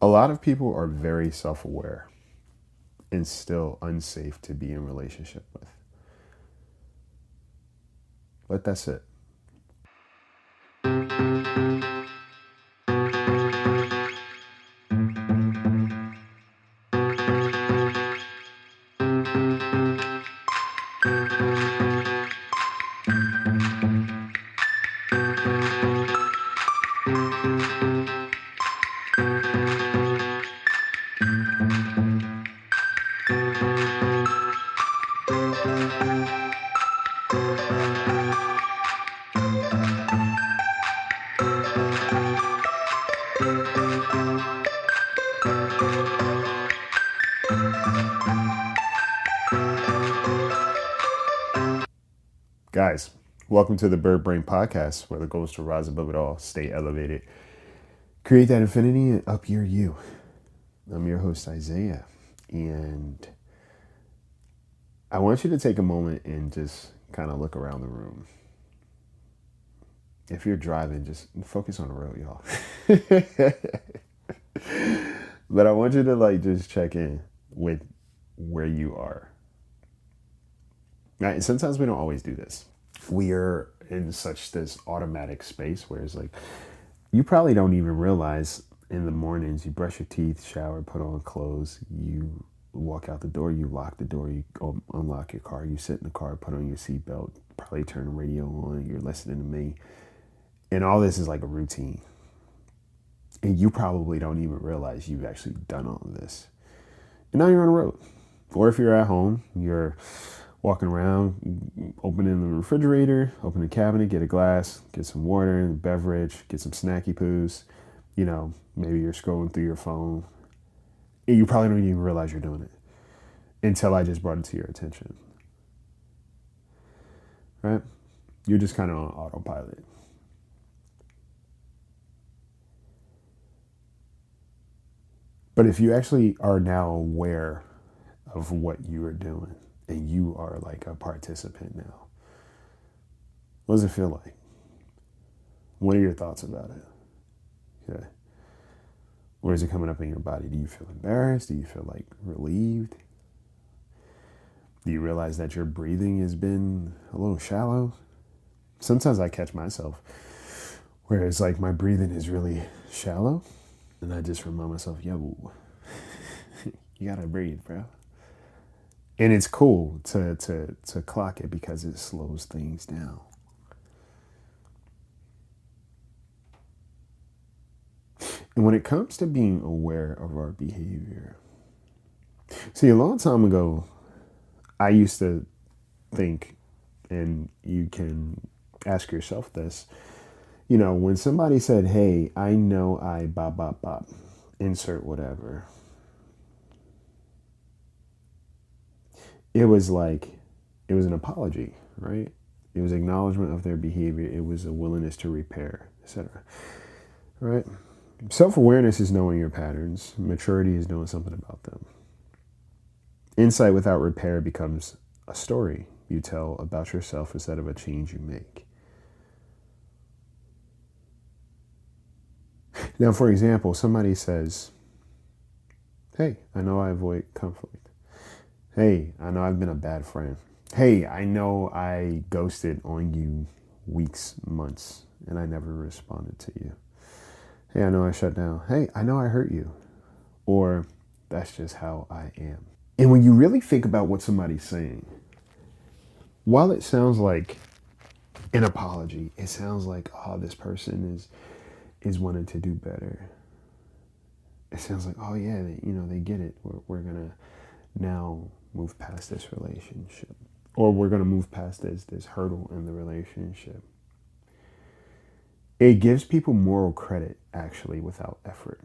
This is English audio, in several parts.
A lot of people are very self-aware and still unsafe to be in relationship with. But that's it. Guys, welcome to the Bird Brain Podcast, where the goal is to rise above it all, stay elevated, create that infinity, and up your you. I'm your host, Isaiah, and I want you to take a moment and just kind of look around the room. If you're driving, just focus on the road, y'all. But I want you to just check in with where you are. Right? And sometimes we don't always do this. We are in this automatic space where it's like, you probably don't even realize in the mornings, you brush your teeth, shower, put on clothes, you walk out the door, you lock the door, you go unlock your car, you sit in the car, put on your seatbelt, probably turn the radio on, you're listening to me. And all this is like a routine. And you probably don't even realize you've actually done all of this. And now you're on the road. Or if you're at home, you're walking around, opening the refrigerator, open the cabinet, get a glass, get some water, beverage, get some snacky poos. Maybe you're scrolling through your phone. And you probably don't even realize you're doing it until I just brought it to your attention. Right? You're just kind of on autopilot. But if you actually are now aware of what you are doing and you are like a participant now, what does it feel like? What are your thoughts about it? Okay. Where is it coming up in your body? Do you feel embarrassed? Do you feel like relieved? Do you realize that your breathing has been a little shallow? Sometimes I catch myself where it's like my breathing is really shallow. And I just remind myself, yo, you gotta breathe, bro. And it's cool to clock it because it slows things down. And when it comes to being aware of our behavior, see, a long time ago, I used to think, and you can ask yourself this, when somebody said, hey, I know I bop, bop, bop, insert whatever. It was an apology, right? It was acknowledgement of their behavior. It was a willingness to repair, etc. Right? Self-awareness is knowing your patterns. Maturity is knowing something about them. Insight without repair becomes a story you tell about yourself instead of a change you make. Now, for example, somebody says, hey, I know I avoid conflict. Hey, I know I've been a bad friend. Hey, I know I ghosted on you weeks, months, and I never responded to you. Hey, I know I shut down. Hey, I know I hurt you. Or that's just how I am. And when you really think about what somebody's saying, while it sounds like an apology, it sounds like, oh, this person is wanting to do better. It sounds like, oh yeah, they get it. We're gonna now move past this relationship, or we're gonna move past this hurdle in the relationship. It gives people moral credit, actually, without effort.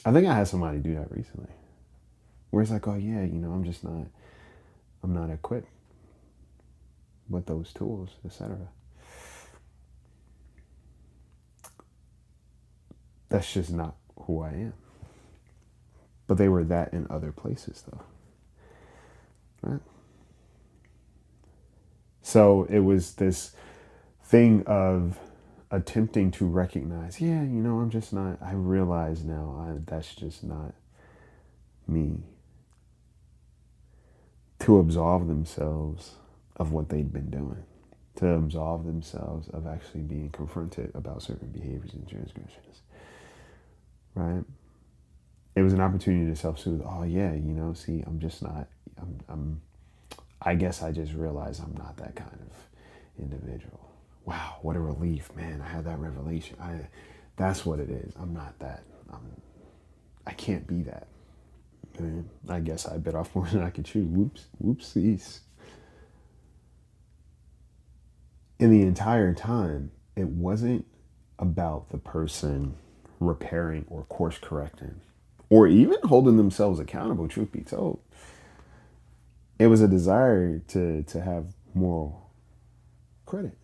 I think I had somebody do that recently, where it's like, oh yeah, I'm not equipped with those tools, etc. That's just not who I am. But they were that in other places, though. Right? So it was this thing of attempting to recognize, yeah, I'm just not, I realize now that's just not me. To absolve themselves of what they'd been doing, to absolve themselves of actually being confronted about certain behaviors and transgressions, right? It was an opportunity to self-soothe. Oh yeah, see, I'm just not, I guess I just realized I'm not that kind of individual. Wow, what a relief, man. I had that revelation. That's what it is. I'm not that. I can't be that. Man, I guess I bit off more than I could chew. Whoopsies. And the entire time, it wasn't about the person repairing or course correcting or even holding themselves accountable, truth be told. It was a desire to have moral credit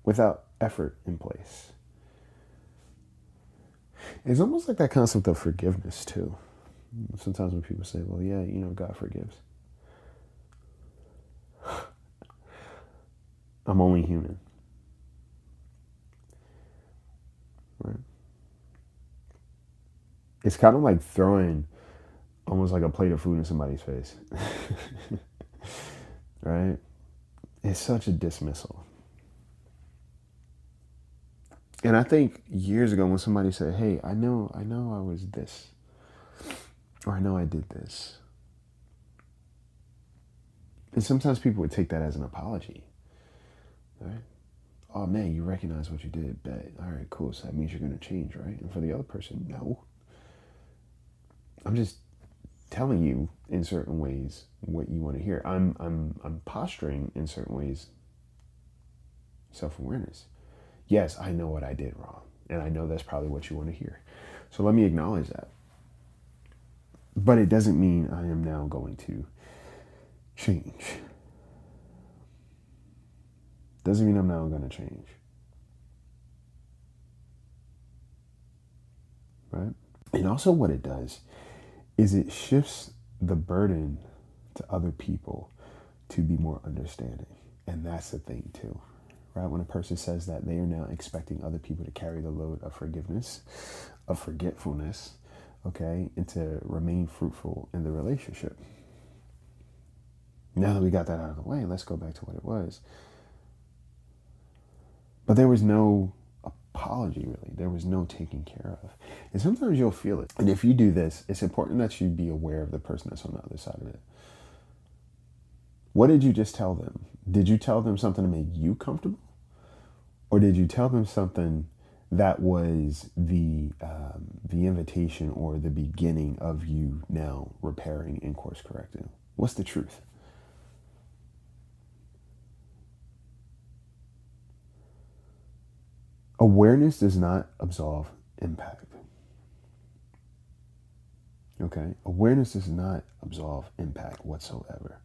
without effort in place. It's almost like that concept of forgiveness too. Sometimes when people say, well, yeah, God forgives. I'm only human. Right? It's kind of like throwing almost like a plate of food in somebody's face. Right? It's such a dismissal. And I think years ago when somebody said, hey, I know I was this, or I know I did this. And sometimes people would take that as an apology. Right? Oh man, you recognize what you did. Bet. All right, cool. So that means you're going to change, right? And for the other person, no. I'm just telling you in certain ways what you want to hear. I'm posturing in certain ways self-awareness. Yes, I know what I did wrong, and I know that's probably what you want to hear. So let me acknowledge that. But it doesn't mean I am now going to change. Doesn't mean I'm now going to change. Right? And also what it does is it shifts the burden to other people to be more understanding. And that's the thing too, right? When a person says that, they are now expecting other people to carry the load of forgiveness, of forgetfulness, okay, and to remain fruitful in the relationship. Now that we got that out of the way, let's go back to what it was. But there was no apology, really. There was no taking care of. And sometimes you'll feel it. And if you do this, it's important that you be aware of the person that's on the other side of it. What did you just tell them? Did you tell them something to make you comfortable? Or did you tell them something that was the invitation or the beginning of you now repairing and course correcting? What's the truth? Awareness does not absolve impact. Okay? Awareness does not absolve impact whatsoever.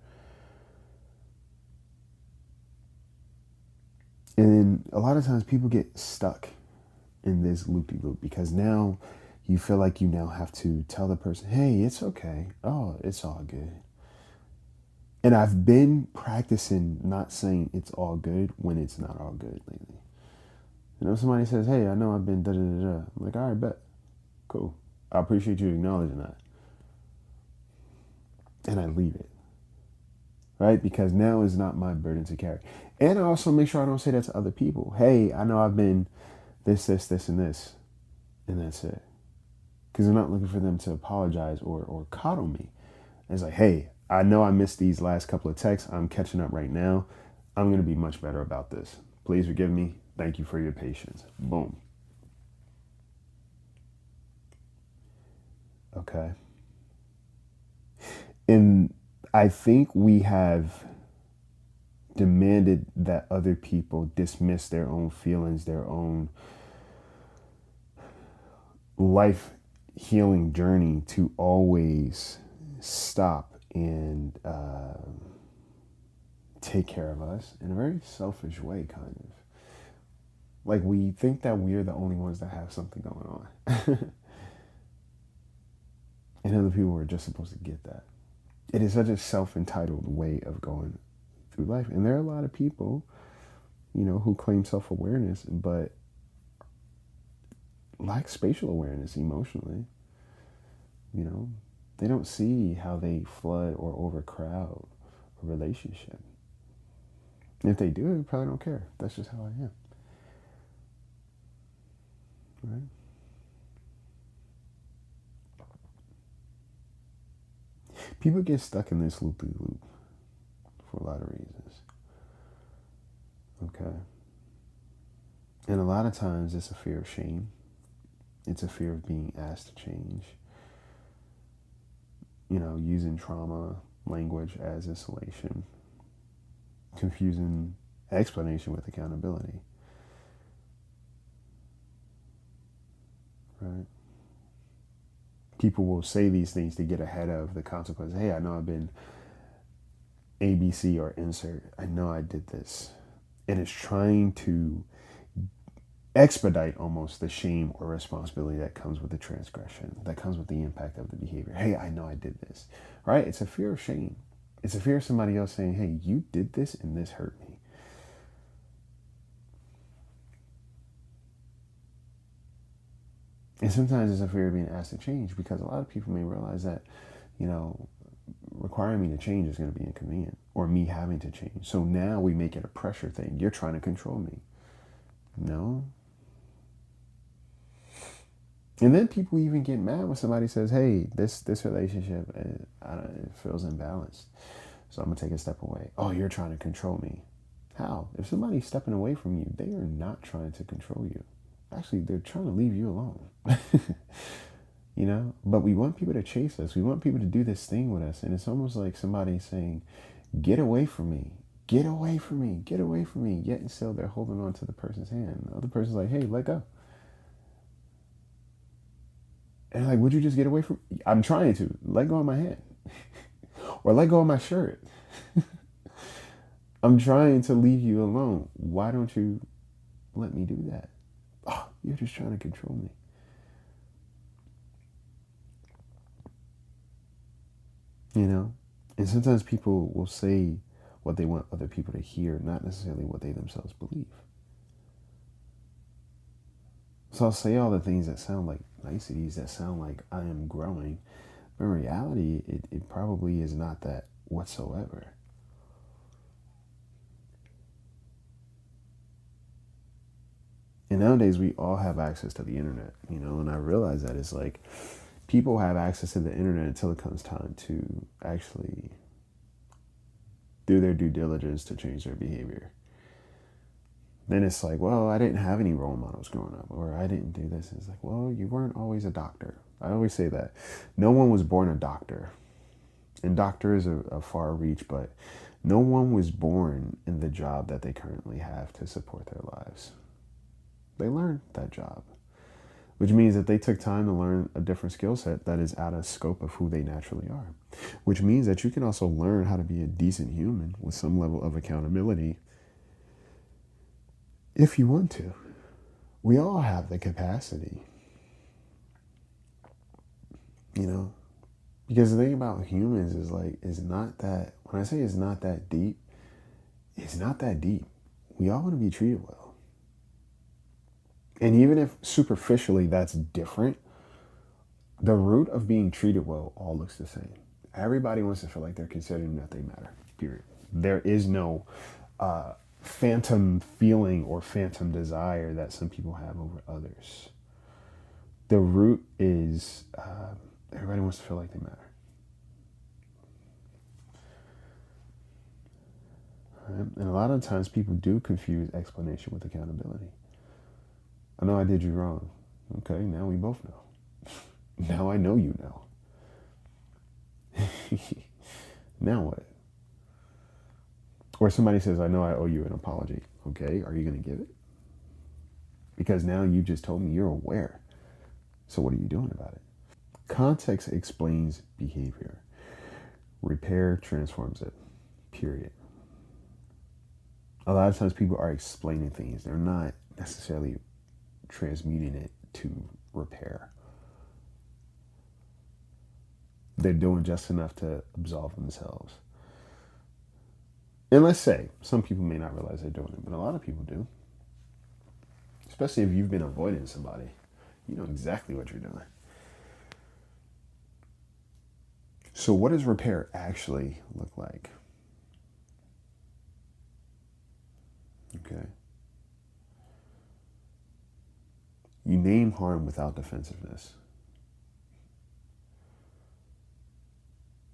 And a lot of times people get stuck in this loopy-loop because now you feel like you now have to tell the person, hey, it's okay. Oh, it's all good. And I've been practicing not saying it's all good when it's not all good lately. Somebody says, hey, I know I've been da-da-da-da. I'm like, all right, bet. Cool. I appreciate you acknowledging that. And I leave it. Right? Because now is not my burden to carry. And I also make sure I don't say that to other people. Hey, I know I've been this, and this. And that's it. Because I'm not looking for them to apologize or coddle me. It's like, hey, I know I missed these last couple of texts. I'm catching up right now. I'm going to be much better about this. Please forgive me. Thank you for your patience. Boom. Okay. And I think we have demanded that other people dismiss their own feelings, their own life healing journey to always stop and take care of us in a very selfish way, kind of. Like we think that we're the only ones that have something going on. And other people are just supposed to get that. It is such a self-entitled way of going through life. And there are a lot of people who claim self-awareness but lack spatial awareness emotionally. They don't see how they flood or overcrowd a relationship. And if they do, they probably don't care. That's just how I am. Right? People get stuck in this loop-de-loop for a lot of reasons. Okay? And a lot of times it's a fear of shame. It's a fear of being asked to change. Using trauma language as isolation. Confusing explanation with accountability. Right? People will say these things to get ahead of the consequences. Hey, I know I've been ABC or insert. I know I did this. And it's trying to expedite almost the shame or responsibility that comes with the transgression, that comes with the impact of the behavior. Hey, I know I did this. Right? It's a fear of shame. It's a fear of somebody else saying, hey, you did this and this hurt me. And sometimes it's a fear of being asked to change, because a lot of people may realize that, requiring me to change is going to be inconvenient, or me having to change. So now we make it a pressure thing. You're trying to control me. No. And then people even get mad when somebody says, hey, this relationship, it feels imbalanced. So I'm going to take a step away. Oh, you're trying to control me. How? If somebody's stepping away from you, they are not trying to control you. Actually, they're trying to leave you alone. But we want people to chase us. We want people to do this thing with us. And it's almost like somebody saying, get away from me. Get away from me. Get away from me. Yet and still they're holding on to the person's hand. The other person's like, hey, let go. And like, would you just get away from me? I'm trying to. Let go of my hand. Or let go of my shirt. I'm trying to leave you alone. Why don't you let me do that? Oh, you're just trying to control me. And sometimes people will say what they want other people to hear, not necessarily what they themselves believe. So I'll say all the things that sound like niceties, that sound like I am growing. But in reality, it probably is not that whatsoever. And nowadays we all have access to the internet, and I realize that it's like people have access to the internet until it comes time to actually do their due diligence to change their behavior. Then it's like, well, I didn't have any role models growing up, or I didn't do this. And it's like, well, you weren't always a doctor. I always say that. No one was born a doctor. And doctor is a far reach, but no one was born in the job that they currently have to support their lives. They learned that job, which means that they took time to learn a different skill set that is out of scope of who they naturally are, which means that you can also learn how to be a decent human with some level of accountability if you want to. We all have the capacity, because the thing about humans is like, it's not that, when I say it's not that deep, it's not that deep. We all want to be treated well. And even if superficially that's different, the root of being treated well all looks the same. Everybody wants to feel like they're considered and that they matter, period. There is no phantom feeling or phantom desire that some people have over others. The root is everybody wants to feel like they matter. Right? And a lot of times people do confuse explanation with accountability. I know I did you wrong. Okay, now we both know. Now I know you know. Now what? Or somebody says, I know I owe you an apology. Okay, are you going to give it? Because now you just told me you're aware. So what are you doing about it? Context explains behavior. Repair transforms it. Period. A lot of times people are explaining things. They're not necessarily transmuting it to repair. They're doing just enough to absolve themselves. And let's say some people may not realize they're doing it, but a lot of people do. Especially if you've been avoiding somebody, you know exactly what you're doing. So, what does repair actually look like? Okay. You name harm without defensiveness.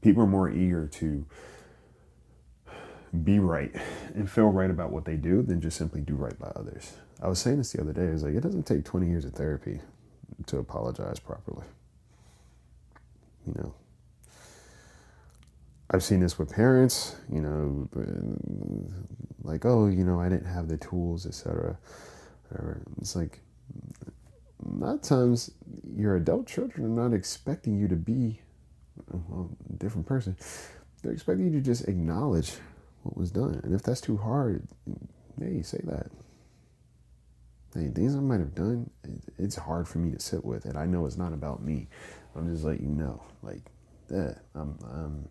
People are more eager to be right and feel right about what they do than just simply do right by others. I was saying this the other day. I was like, it doesn't take 20 years of therapy to apologize properly. You know, I've seen this with parents, you know, like, oh, you know, I didn't have the tools, etc. Whatever. It's like, a lot of times your adult children are not expecting you to be, well, a different person. They're expecting you to just acknowledge what was done. And if that's too hard, hey, say that. Hey, things I might have done, it's hard for me to sit with. And I know it's not about me. I'm just letting you know, like, that. I'm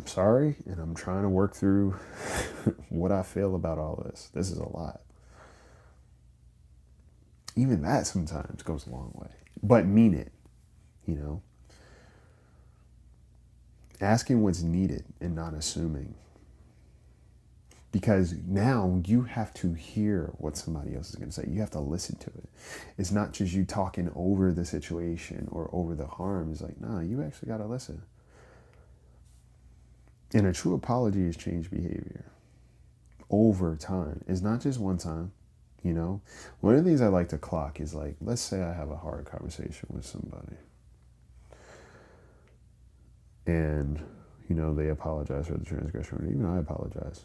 sorry, and I'm trying to work through what I feel about all this. This is a lot. Even that sometimes goes a long way. But mean it, you know. Asking what's needed and not assuming. Because now you have to hear what somebody else is going to say. You have to listen to it. It's not just you talking over the situation or over the harm. It's like, nah, you actually got to listen. And a true apology is change behavior over time. It's not just one time, you know. One of the things I like to clock is like, let's say I have a hard conversation with somebody. And, you know, they apologize for the transgression, or even I apologize.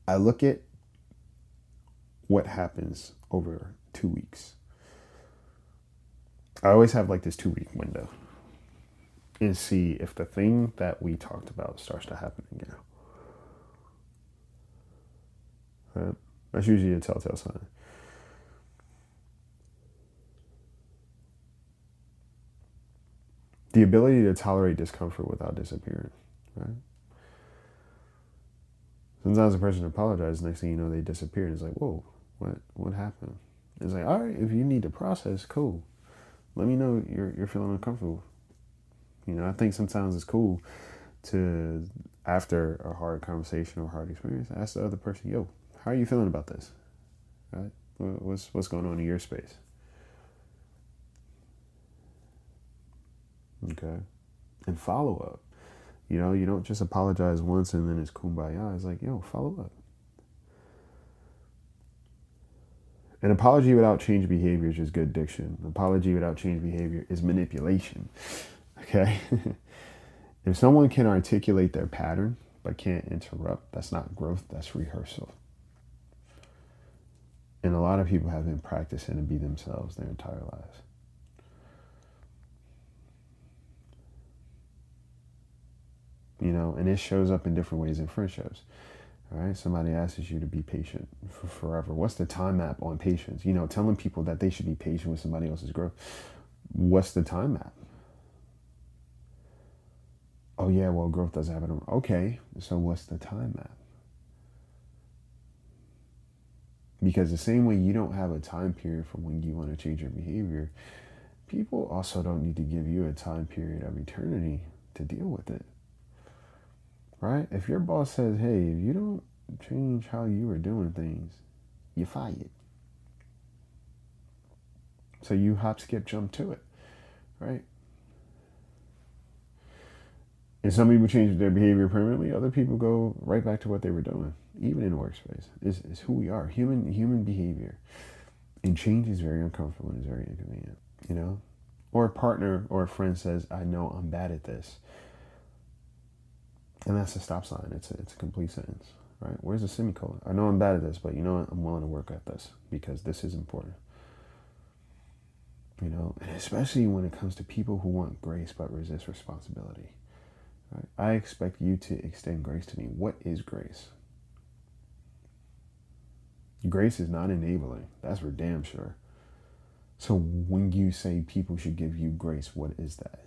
I look at what happens over 2 weeks. I always have like this 2-week window and see if the thing that we talked about starts to happen again. Right? That's usually a telltale sign. The ability to tolerate discomfort without disappearing. Right? Sometimes a person apologizes, next thing you know, they disappear. And it's like, whoa, what happened? It's like, all right, if you need to process, cool. Let me know you're feeling uncomfortable. You know, I think sometimes it's cool to, after a hard conversation or hard experience, ask the other person, yo, how are you feeling about this? Right? What's going on in your space? Okay. And follow up. You know, you don't just apologize once and then it's kumbaya. It's like, yo, follow up. An apology without change behavior is just good diction. An apology without change behavior is manipulation. Okay? If someone can articulate their pattern but can't interrupt, that's not growth, that's rehearsal. And a lot of people have been practicing to be themselves their entire lives. You know, and it shows up in different ways in friendships. All right, somebody asks you to be patient for forever. What's the time map on patience? You know, telling people that they should be patient with somebody else's growth. What's the time map? Oh yeah, well, growth doesn't happen. Okay, so what's the time map? Because the same way you don't have a time period for when you want to change your behavior, people also don't need to give you a time period of eternity to deal with it. Right? If your boss says, hey, if you don't change how you are doing things, you're fired. So you hop, skip, jump to it. Right? And some people change their behavior permanently. Other people go right back to what they were doing, even in the workspace. It's who we are, human behavior. And change is very uncomfortable and is very inconvenient, you know? Or a partner or a friend says, I know I'm bad at this. And that's a stop sign. It's a complete sentence, right? Where's the semicolon? I know I'm bad at this, but you know what? I'm willing to work at this because this is important. You know, and especially when it comes to people who want grace but resist responsibility. Right? I expect you to extend grace to me. What is grace? Grace is not enabling. That's for damn sure. So when you say people should give you grace, what is that?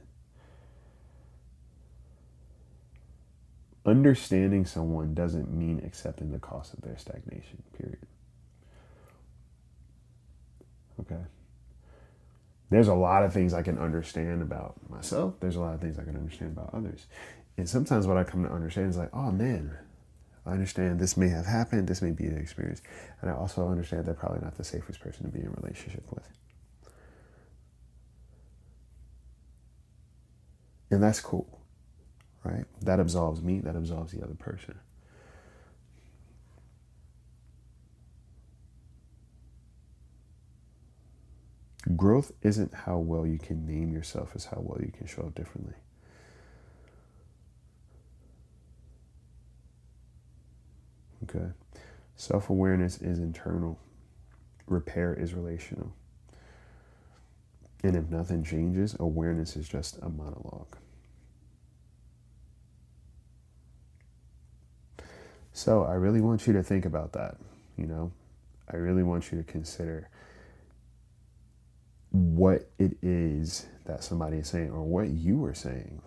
understanding someone doesn't mean accepting the cost of their stagnation, period. Okay. There's a lot of things I can understand about myself. There's a lot of things I can understand about others. And sometimes what I come to understand is like, oh man, I understand this may have happened. This may be an experience. And I also understand they're probably not the safest person to be in a relationship with. And that's cool, right? That absolves me. That absolves the other person. Growth isn't how well you can name yourself, it's how well you can show up differently. Okay. Self-awareness is internal. Repair is relational. And if nothing changes, awareness is just a monologue. So I really want you to think about that. I really want you to consider what it is that somebody is saying or what you are saying.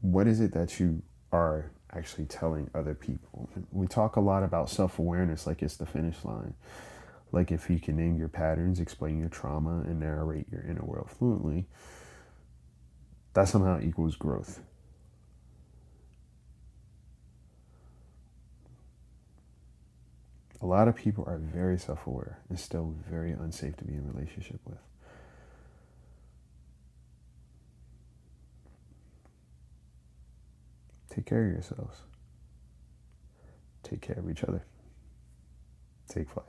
What is it that you are actually telling other people? We talk a lot about self-awareness like it's the finish line. Like if you can name your patterns, explain your trauma, and narrate your inner world fluently, that somehow equals growth. A lot of people are very self-aware and still very unsafe to be in a relationship with. Take care of yourselves. Take care of each other. Take flight.